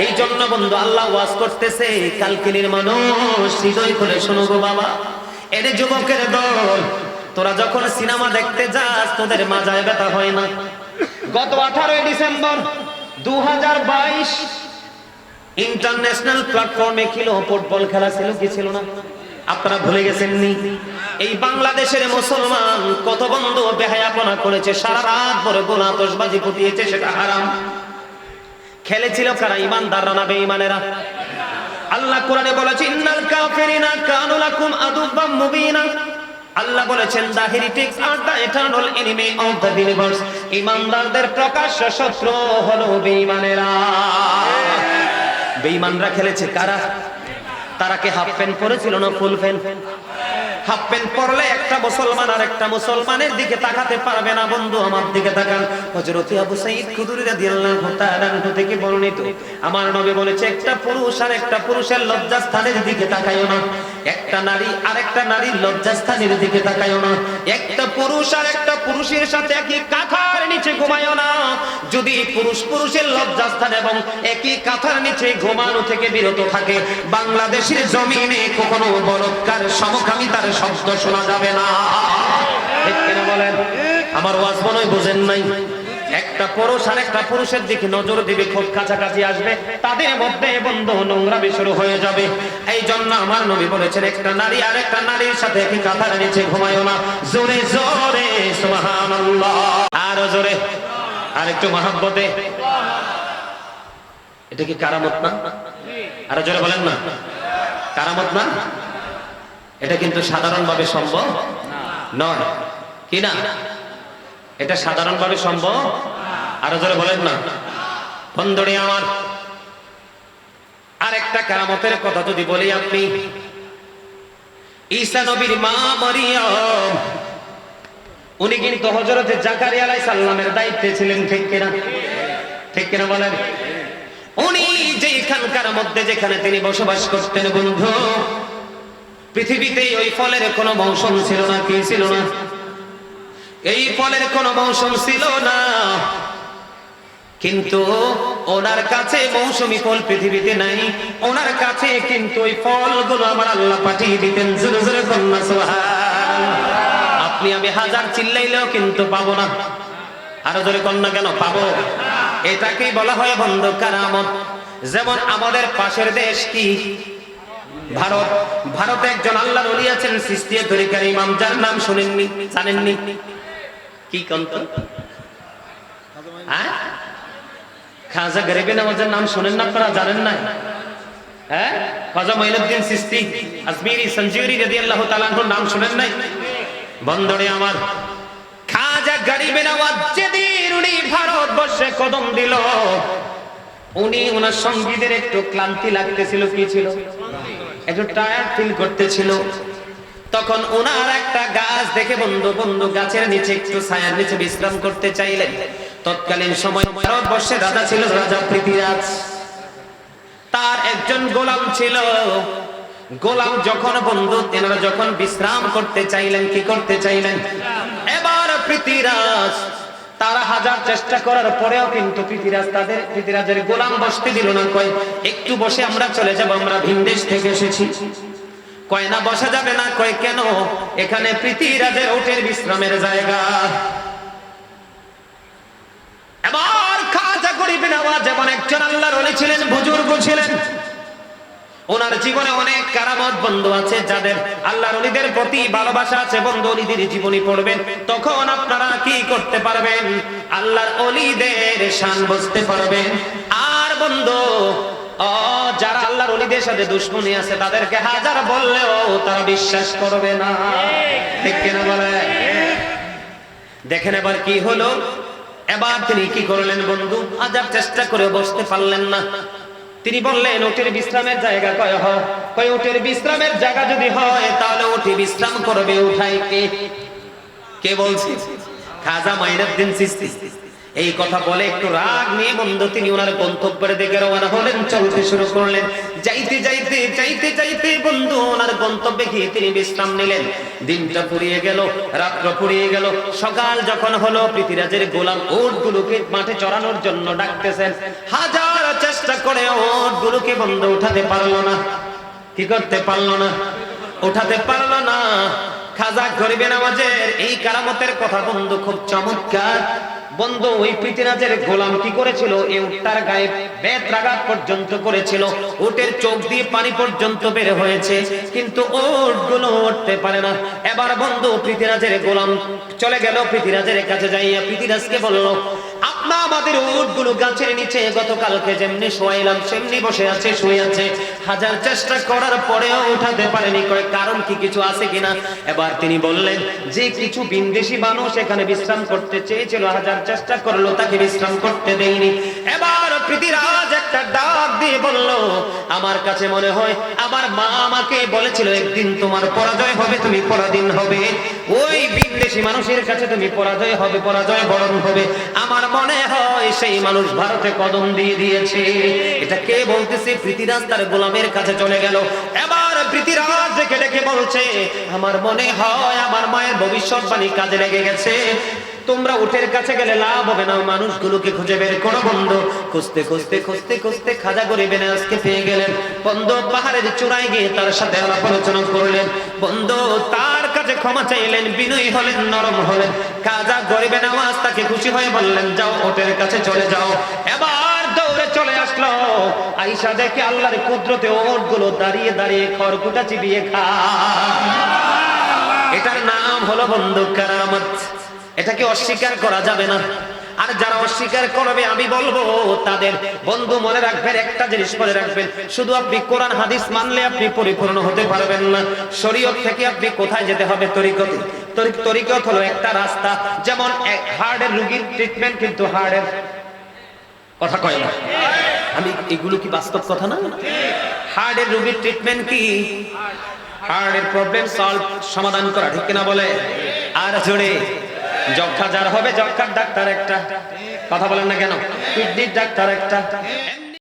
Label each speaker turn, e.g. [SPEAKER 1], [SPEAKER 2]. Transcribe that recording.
[SPEAKER 1] এই জন্য বন্ধু আল্লাহ ওয়াজ করতেছে, কালকিনির মানুষ হৃদয় করে শোনো গো বাবা, এর যুবকের দল, তোরা যখন সিনেমা দেখতে যাস তোদের মাজায় ব্যথা হয় না? গত 18 ডিসেম্বর 2022 ইন্টারন্যাশনাল প্ল্যাটফর্মে ছিল ফুটবল খেলা, ছিল কি ছিল না? আপনারা ভুলে গেছেন নি? এই বাংলাদেশের মুসলমান কত বন্ধু বেহায়াপনা করেছে, সারা রাত ভরে গোলা আতশবাজি ফুটিয়েছে, সেটা হারাম। খেলেছিল কারা? ঈমানদাররা না বেঈমানেরা? আল্লাহ কোরআনে বলেছে ইন্নাল কাফিরিনা কানু লাকুম আদুওয়াম মুবিনা। আল্লাহ বলেছেন the heretics are the eternal enemy of the believers। ঈমানদারদের প্রকাশ্য শত্রু হলো বেঈমানেরা। বেঈমানরা খেলেছে কারা? তারা কি হাফ প্যান্ট পরেছিল না ফুল প্যান্ট? হাফ প্যান্ট পরলে একটা মুসলমান আর একটা মুসলমানের দিকে তাকাতে পারবে না। বন্ধু আমার দিকে তাকান। হযরত আবু সাঈদ খুদরী রাদিয়াল্লাহু তাআলা আনহু থেকে বর্ণিত, আমার নবী বলেছে একটা পুরুষ আর একটা পুরুষের লজ্জাস্থানের দিকে তাকায়ও না, একটা নারী আর একটা নারীর লজ্জাস্থানের দিকে তাকায়ও না, একটা পুরুষ আর একটা পুরুষের সাথে একই কাঁথার নিচে ঘুমায়ও না। যদি পুরুষ পুরুষের লজ্জাস্থান এবং একই কাঁথার নিচে ঘুমানো থেকে বিরত থাকে, বাংলাদেশের জমিনে কখনো বলৎকার সমকামিতার শব্দ শোনা যাবে না। ঠিক কিনা বলেন? আমার ওয়াজ মনে হয় বুঝেন নাই। একটা পুরুষ আর একটা পুরুষের দিকে নজর দিবে, খুব কাছাকাছি আসবে, তাদের মধ্যে বন্ধু নোংরামি শুরু হয়ে যাবে। এই জন্য আমার নবী বলেছেন একটা নারী আর একটা নারীর সাথে একই কাঁথার নিচে ঘুমায়ও না। জোরে জোরে সুবহানাল্লাহ, আর জোরে, আর একটু মহব্বতে। এটা কি কারামত না? আর জোরে বলেন না, কারামত না? এটা কিন্তু সাধারণভাবে সম্ভব নয়, কি না? এটা সাধারণভাবে সম্ভব। আরো জোরে বলেন না। বন্ধুরে আমার, আরেকটা কারামতের কথা যদি বলি, আপনি ঈসা নবীর মা মারিয়াম, উনি কিন্তু হযরত জাকারিয়া আলাইহিস সালামের দায়িত্বে ছিলেন, ঠিক কিনা? ঠিক কিনা বলেন? উনি যেখানকার মধ্যে যেখানে তিনি বসবাস করতেন বন্ধু, পৃথিবীতে ওই ফলের কোনো মৌসুম ছিল না। কি ছিল না? এই ফলের কোনো মৌসুম ছিল না। কিন্তু ওনার কাছে মৌসুমী ফল পৃথিবীতে নাই, ওনার কাছে কিন্তু ওই ফলগুলো আমার আল্লাহ পাঠিয়ে দিতেন। জোরে জোরে কন্যা সুবহানাল্লাহ। আপনি আমি হাজার চিল্লাইলেও কিন্তু পাবো না। আরো জোরে কন্যা কেন পাবো? এটাকেই বলা হয় বন্ধু কারামত। যেমন আমাদের পাশের দেশ কি? ভারত। ভারতে একজন আল্লাহর ওলি আছেন, সৃষ্টির তরিকার ইমাম, যার নাম শুনেননি, জানেননি? কি কন্ত? হ্যাঁ, খাজা গরিবে নওয়াজের নাম শুনেন না আপনারা? জানেন না? হ্যাঁ, খাজা মঈনুদ্দিন চিশতি আজমিরি সঞ্জুরি রাদিয়াল্লাহু তাআলা আনহুর নাম শুনেন নাই? বন্ধুরে আমার, খাজা গরিবে নওয়াজ যেদিন উনি ভারতবর্ষে কদম দিল, উনি ওনার সঙ্গীদের একটু ক্লান্তি লাগতেছিল। কি ছিল? একটু টায়ার্ড ফিল করতেছিল। তখন ওনার একটা গাছ দেখে বন্ধু গাছের নিচে একটু ছায়ার নিচে বিশ্রাম করতে চাইলেন। তৎকালীন সময় ভারতবর্ষের রাজা ছিল রাজা পৃথ্বীরাজ। তার একজন গোলাম ছিল। গোলাম যখন তেনারা যখন বিশ্রাম করতে চাইলেন, কি করতে চাইলেন? এবার পৃথ্বীরাজ, তারা হাজার চেষ্টা করার পরেও কিন্তু পৃথ্বীরাজের গোলাম বসতে দিল না। কয় একটু বসে আমরা চলে যাব, আমরা ভিনদেশ থেকে এসেছি। কয় না, বসা যাবে না। কয় কেন? এখানে পৃথ্বীরাজের ওটের বিশ্রামের জায়গা। এবার খাজা গরিব নওয়াজ যেমন একজন আল্লাহর ওলি ছিলেন, বুজুর্গ ছিলেন, ওনার জীবনে অনেক কারামত বন্ধু আছে। যাদের আল্লাহর ওলিদের প্রতি ভালোবাসা আছে বন্ধু, ওলিদের জীবনী পড়বেন, তখন আপনারা কি করতে পারবেন? আল্লাহর ওলিদের শান বুঝতে পারবেন। আর বন্ধু, যারা আল্লাহর ওলিদের সাথে দুশমনী আছে, তাদেরকে হাজার বললেও তারা বিশ্বাস করবে না। ঠিক কিনা বলে? দেখেন এবার কি হলো। এবার তিনি কি করলেন বন্ধু? হাজার চেষ্টা করে বসতে পারলেন না। তিনি বললেন ওটের বিশ্রামের জায়গা কয় হয়? কয় ওটের বিশ্রামের জায়গা যদি হয় তাহলে ওঠে বিশ্রাম করবে। উঠাই কে? কে বলছে? খাজা মঈনুদ্দিন চিশতি। এই কথা বলে একটু রাগ নিয়ে বন্ধু তিনি ওনার গন্তব্যের দিকে রওনা হলেন, চলতে শুরু করলেন। যাইতে যাইতে যাইতে যাইতে বন্ধু ওনার গন্তব্যে গিয়ে তিনি বিশ্রাম নিলেন। দিনটা ফুরিয়ে গেল, রাত্র ফুরিয়ে গেল। সকাল যখন হলো, পৃথ্বীরাজের গোলাম উটগুলোকে মাঠে চড়ানোর জন্য ডাকতেছেন। হাজার চেষ্টা চেষ্টা করে ওটগুলোকে বন্ধু উঠাতে পারলো না। কি করতে পারলো না? উঠাতে পারলো না। খাজা গরিবে নওয়াজের এই কারামতের কথা বন্ধু খুব চমৎকার। বন্ধু ওই পৃথিরাজের গোলাম কি করেছিল, এই উটটার গায়ে বেত্রাঘাত পর্যন্ত করেছিল, উটের চোখ দিয়ে পানি পর্যন্ত বের হয়েছে, কিন্তু উটগুলো উঠতে পারে না। এবার বন্ধু পৃথিরাজের গোলাম চলে গেল পৃথিরাজের কাছে, যাইয়া পৃথিরাজকে বলল, আপনা আমাদের উটগুলো গাছের নিচে গতকালকে যেমনি শোয়াইলাম সেমনি বসে আছে, শুয়ে আছে, হাজার চেষ্টা করার পরেও উঠাতে পারেনি, কয় কারণ কি কিছু আছে কিনা। এবার তিনি বললেন যে কিছু বিদেশি মানুষ এখানে বিশ্রাম করতে চেয়েছিল, হাজার চেষ্টা করলো তাকে বিশ্রাম করতে দেয়নি। এবার পৃথিরাজ একটা ডাক দিয়ে বলল, আমার কাছে মনে হয় আমার মা আমাকে বলেছিল একদিন তোমার পরাজয় হবে, তুমি পরাধীন হবে, ওই বিদেশি মানুষের কাছে তুমি পরাজয় হবে, পরাজয় বরণ হবে। আমার মনে হয় সেই মানুষ ভারতে কদম দিয়ে দিয়েছে। এটা কে বলতেছে? পৃথিরাজ তার গোলামের কাছে চলে গেল। এবার পৃথিরাজ ডেকে ডেকে বলছে, আমার মনে হয় আমার মায়ের ভবিষ্যৎবাণী কাজে লেগে গেছে, তোমরা উটের কাছে গেলে লাভ হবে না, মানুষগুলোকে খুঁজে বের করো। বন্ধু খুঁজতে খুঁজতে খুঁজতে খুঁজতে খাজা গরিবে নওয়াজকে পেয়ে গেলেন। বন্ধু পাহাড়ের চূড়ায় গিয়ে তার সাথে আলাপ আলোচনা করলেন। বন্ধু তার কাছে ক্ষমা চাইলেন, বিনয়ী হলেন, নরম হলেন। খাজা গরিবে নওয়াজ তাকে খুশি হয়ে বললেন, যাও উটের কাছে চলে যাও। এবার দৌড়ে চলে আসলো, আইসা দেখে আল্লাহর কুদরতে উটগুলো দাঁড়িয়ে দাঁড়িয়ে খড়কুটা চিবিয়ে খায়। এটার নাম হলো বন্ধু কারামত। এটাকে অস্বীকার করা যাবে না। আর যারা অস্বীকার করবে আমি বলবো তাদের বন্ধু মনে রাখবেন একটা জিনিস, মনে রাখবেন, শুধু আপনি কোরআন হাদিস মানলে আপনি পরিপূর্ণ হতে পারবেন না। শরীয়ত থেকে আপনি কোথায় যেতে হবে? তরিকতে। তরিকত হলো একটা রাস্তা। যেমন হার্টের রোগীর ট্রিটমেন্ট কিন্তু হার্টের কথা কয় না, আমি এগুলো কি বাস্তব কথা না? হার্টের রোগীর ট্রিটমেন্ট কি? হার্টের প্রবলেম সলভ, সমাধান করা, ঠিক কিনা বলে? আর জোরে যক্ষা যার হবে, যক্ষার ডাক্তার একটা, কথা বলেন না কেন? কিডনির ডাক্তার একটা।